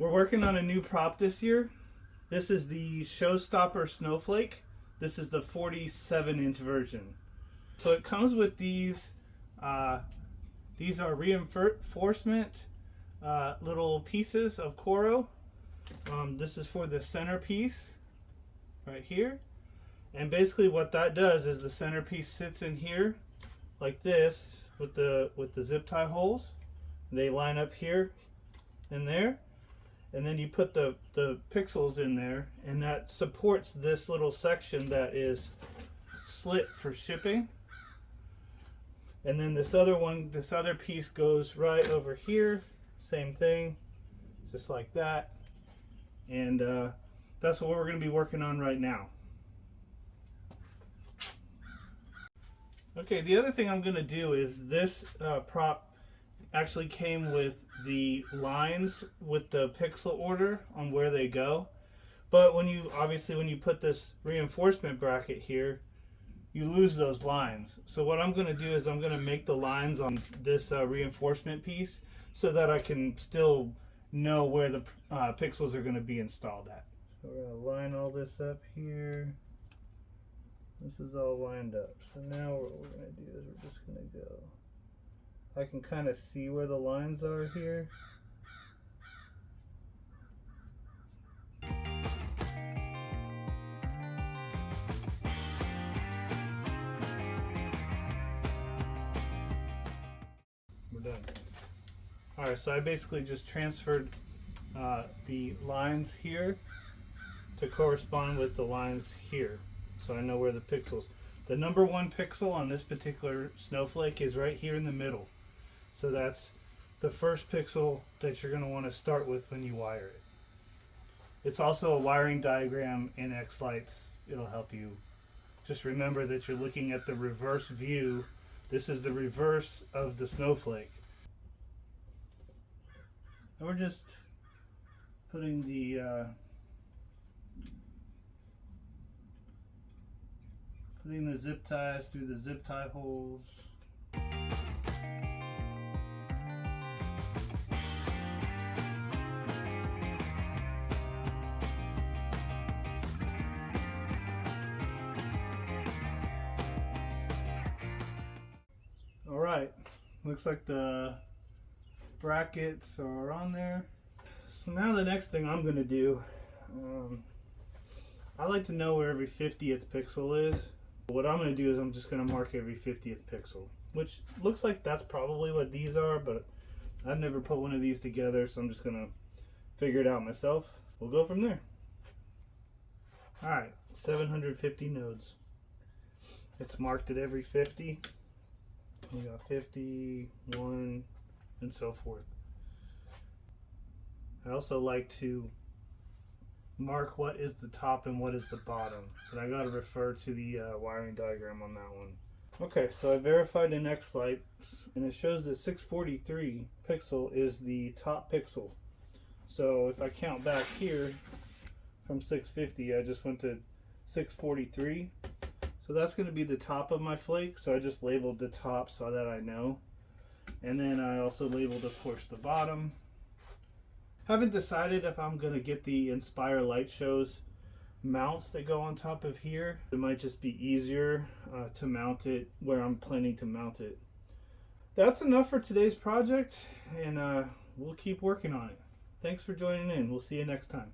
We're working on a new prop this year. This is the Showstopper Snowflake. This is the 47-inch version. So it comes with these. These are reinforcement little pieces of Coro. This is for the centerpiece right here. And basically what that does is the centerpiece sits in here like this with the zip tie holes. They line up here and there. And then you put the pixels in there, and that supports this little section that is slit for shipping. And then this other piece goes right over here, same thing, just like that. And that's what we're going to be working on right now. Okay, the other thing I'm going to do is this prop actually came with the lines with the pixel order on where they go. But when you put this reinforcement bracket here, you lose those lines. So what I'm going to do is I'm going to make the lines on this reinforcement piece so that I can still know where the pixels are going to be installed at. So we're going to line all this up here. This is all lined up. So now what we're going to do is we're just going to go. I can kind of see where the lines are here. We're done. Alright, so I basically just transferred the lines here to correspond with the lines here. So I know where the pixels. The number 1 pixel on this particular snowflake is right here in the middle. So that's the first pixel that you're going to want to start with when you wire it. It's also a wiring diagram in X-Lights. It'll help you. Just remember that you're looking at the reverse view. This is the reverse of the snowflake. And we're just putting the zip ties through the zip tie holes. Alright, looks like the brackets are on there. So now the next thing I'm going to do, I like to know where every 50th pixel is. What I'm going to do is I'm just going to mark every 50th pixel, which looks like that's probably what these are, but I've never put one of these together, so I'm just going to figure it out myself. We'll go from there. Alright, 750 nodes. It's marked at every 50. We got 50, 1, and so forth. I also like to mark what is the top and what is the bottom, but I got to refer to the wiring diagram on that one. Okay, so I verified in X-Lights, and it shows that 643 pixel is the top pixel. So if I count back here from 650, I just went to 643. So that's going to be the top of my flake, so I just labeled the top so that I know. And then I also labeled, of course, the bottom. Haven't decided if I'm going to get the Inspire Light Shows mounts that go on top of here. It might just be easier to mount it where I'm planning to mount it. That's enough for today's project, and we'll keep working on it. Thanks for joining in. We'll see you next time.